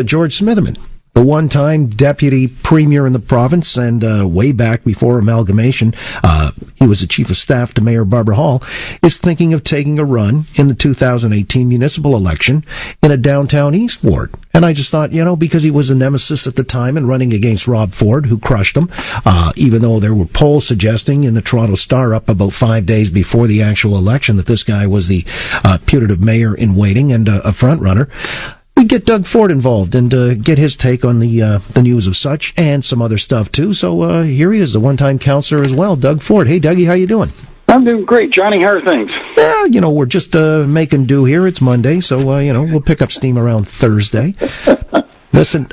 George Smitherman, the one-time deputy premier in the province, and way back before amalgamation, he was the chief of staff to Mayor Barbara Hall, is thinking of taking a run in the 2018 municipal election in a downtown East ward. And I just thought, because he was a nemesis at the time and running against Rob Ford, who crushed him, even though there were polls suggesting in the Toronto Star up about 5 days before the actual election that this guy was the putative mayor in waiting and a front-runner. We get Doug Ford involved and get his take on the news of such and some other stuff too. So here he is, the one-time councillor as well, Doug Ford. Hey, Dougie, how you doing? I'm doing great, Johnny. How are things? Yeah, we're just making do here. It's Monday, so we'll pick up steam around Thursday. Listen,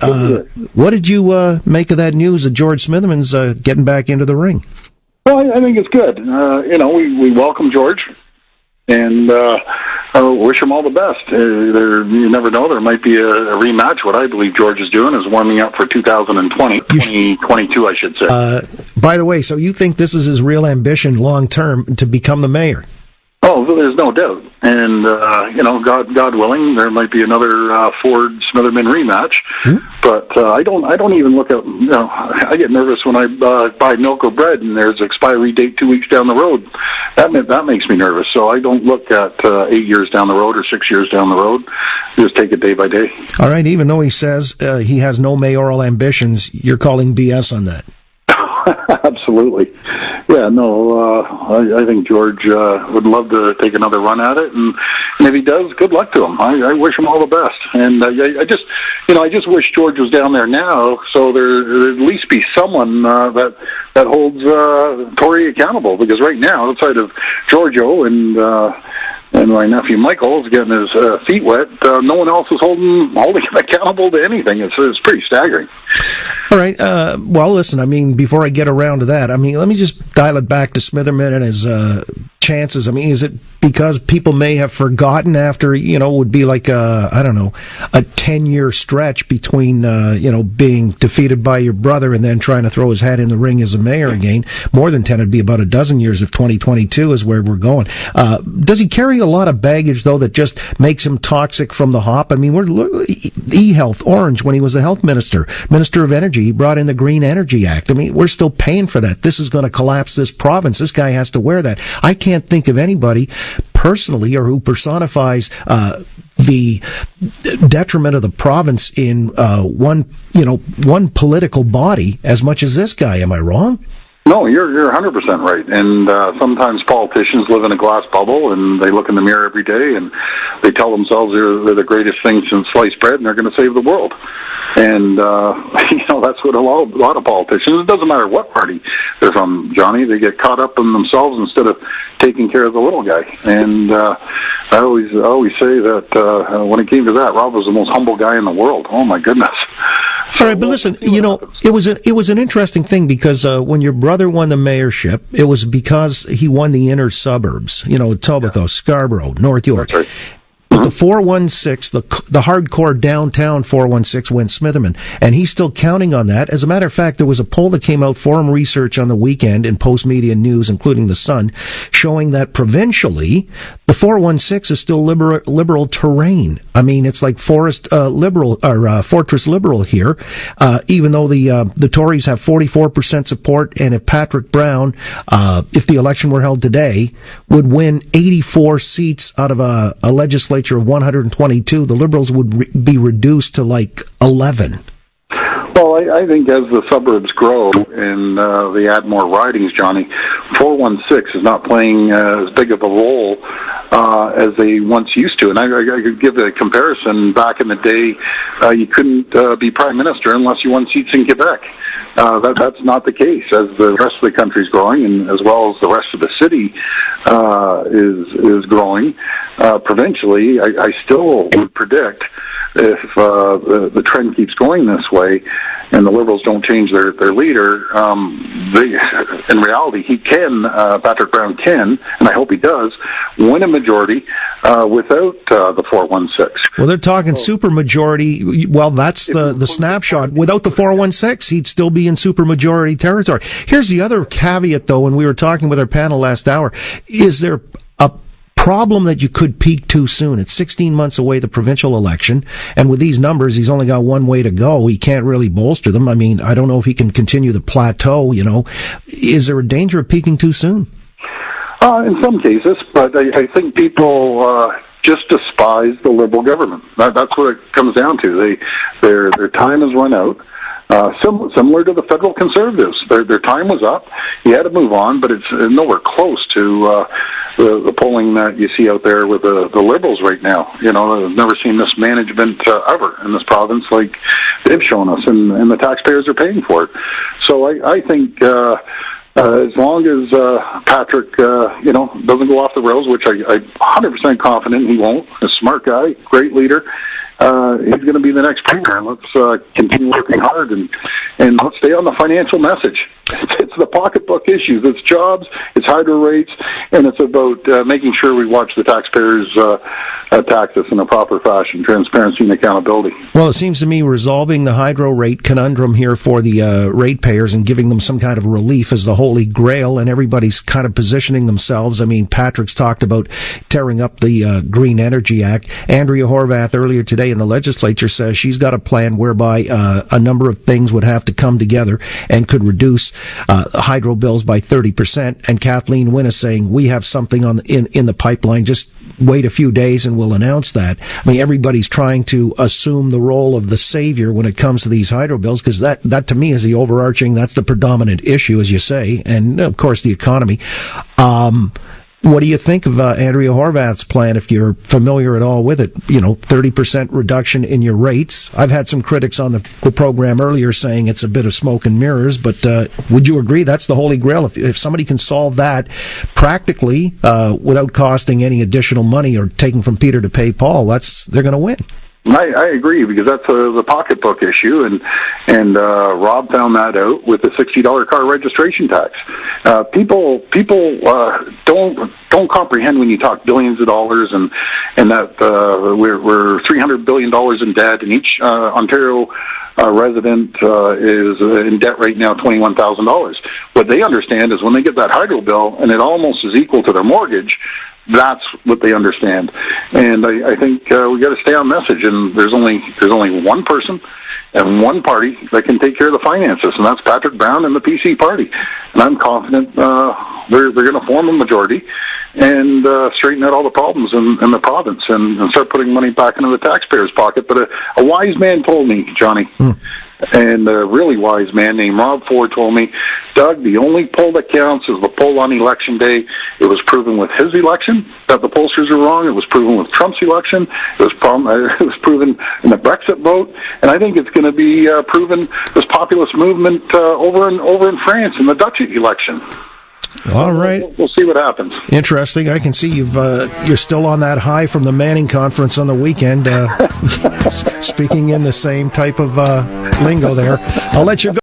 what did you make of that news that George Smitherman's getting back into the ring? Well, I think it's good. We welcome George. And wish him all the best. You never know. There might be a rematch. What I believe George is doing is warming up for 2022, I should say. By the way, so you think this is his real ambition long term to become the mayor? Oh, there's no doubt. And, God willing, there might be another Ford-Smitherman rematch. Mm-hmm. But I don't even look at, I get nervous when I buy milk or bread and there's expiry date 2 weeks down the road. That makes me nervous. So I don't look at 8 years down the road or 6 years down the road. Just take it day by day. All right, even though he says he has no mayoral ambitions, you're calling BS on that. Absolutely. Yeah, no, I think George would love to take another run at it, and if he does, good luck to him. I wish him all the best, and I just wish George was down there now, so there'd at least be someone that holds Tory accountable, because right now, outside of Giorgio and my nephew Michael is getting his feet wet, no one else is holding him accountable to anything. It's pretty staggering. All right. Well, listen, before I get around to that, let me just dial it back to Smitherman and his chances. Is it because people may have forgotten after, it would be like a 10-year stretch between, being defeated by your brother and then trying to throw his hat in the ring as a mayor again. More than 10, it'd be about a dozen years if 2022 is where we're going. Does he carry a lot of baggage, though, that just makes him toxic from the hop? We're e-health, Orange, when he was the health minister of energy, he brought in the Green Energy Act. We're still paying for that. This is going to collapse this province. This guy has to wear that. I can't think of anybody personally or who personifies the detriment of the province in one political body as much as this guy. Am I wrong? No, you're 100% right. And sometimes politicians live in a glass bubble, and they look in the mirror every day, and they tell themselves they're the greatest thing since sliced bread, and they're going to save the world. And that's what a lot of politicians. It doesn't matter what party they're from, Johnny. They get caught up in themselves instead of taking care of the little guy. And I always say that when it came to that, Rob was the most humble guy in the world. Oh my goodness. All right, but listen, it was an interesting thing because when your brother won the mayorship, it was because he won the inner suburbs, Etobicoke, Scarborough, North York. That's right. But the 416, the hardcore downtown 416 went Smitherman, and he's still counting on that. As a matter of fact, there was a poll that came out, Forum Research, on the weekend in Post Media News, including The Sun, showing that provincially, the 416 is still liberal terrain. It's like Fortress Liberal here, even though the Tories have 44% support, and if Patrick Brown, if the election were held today, would win 84 seats out of a legislature of 122, the Liberals would be reduced to like 11. Well, I think as the suburbs grow and they add more ridings, Johnny, 416 is not playing as big of a role as they once used to. And I could give a comparison. Back in the day, you couldn't be prime minister unless you won seats in Quebec. That's not the case as the rest of the country is growing, and as well as the rest of the city is growing. Provincially, I still would predict if the trend keeps going this way and the Liberals don't change their leader, in reality, Patrick Brown can, and I hope he does, win a majority without the 416. Well, they're talking supermajority. Well, that's the snapshot. Without the 416, he'd still be in supermajority territory. Here's the other caveat, though, when we were talking with our panel last hour. Is there a problem that you could peak too soon. It's 16 months away, the provincial election, and with these numbers, he's only got one way to go. He can't really bolster them. I mean, I don't know if he can continue the plateau, Is there a danger of peaking too soon? In some cases, but I think people just despise the Liberal government. That's what it comes down to. Their time has run out. Similar to the federal Conservatives, their time was up. You had to move on, but it's nowhere close to the polling that you see out there with the Liberals right now. I've never seen mismanagement ever in this province like they've shown us, and the taxpayers are paying for it. So I think as long as Patrick, doesn't go off the rails, which I'm 100% confident he won't. A smart guy, great leader. He's going to be the next premier. Let's continue working hard and let's stay on the financial message. It's the pocketbook issues. It's jobs, it's hydro rates, and it's about making sure we watch the taxpayers tax us in a proper fashion, transparency and accountability. Well, it seems to me resolving the hydro rate conundrum here for the ratepayers and giving them some kind of relief is the holy grail, and everybody's kind of positioning themselves. I mean, Patrick's talked about tearing up the Green Energy Act. Andrea Horwath earlier today in the legislature says she's got a plan whereby a number of things would have to come together and could reduce hydro bills by 30%. And Kathleen Wynne is saying we have something in the pipeline. Just wait a few days and we'll announce that. I mean, everybody's trying to assume the role of the savior when it comes to these hydro bills, because that to me is the overarching, that's the predominant issue, as you say, and of course the economy. What do you think of Andrea Horwath's plan, if you're familiar at all with it? 30% reduction in your rates. I've had some critics on the program earlier saying it's a bit of smoke and mirrors, but would you agree that's the holy grail? If somebody can solve that practically without costing any additional money or taking from Peter to pay Paul, they're going to win. I agree, because that's the pocketbook issue, and Rob found that out with the $60 car registration tax. People don't comprehend when you talk billions of dollars and that we're $300 billion in debt, and each Ontario resident is in debt right now $21,000. What they understand is when they get that hydro bill and it almost is equal to their mortgage, that's what they understand. And I think we got to stay on message. And there's only one person and one party that can take care of the finances, and that's Patrick Brown and the PC party. And I'm confident they're going to form a majority and straighten out all the problems in the province and start putting money back into the taxpayer's pocket. But a wise man told me, Johnny, and a really wise man named Rob Ford told me, Doug, the only poll that counts is the poll on election day. It was proven with his election that the pollsters are wrong. It was proven with Trump's election. It was proven in the Brexit vote, and I think it's going to be proven this populist movement over in France in the Dutch election. All right. We'll see what happens. Interesting. I can see you're still on that high from the Manning conference on the weekend, speaking in the same type of lingo there. I'll let you go.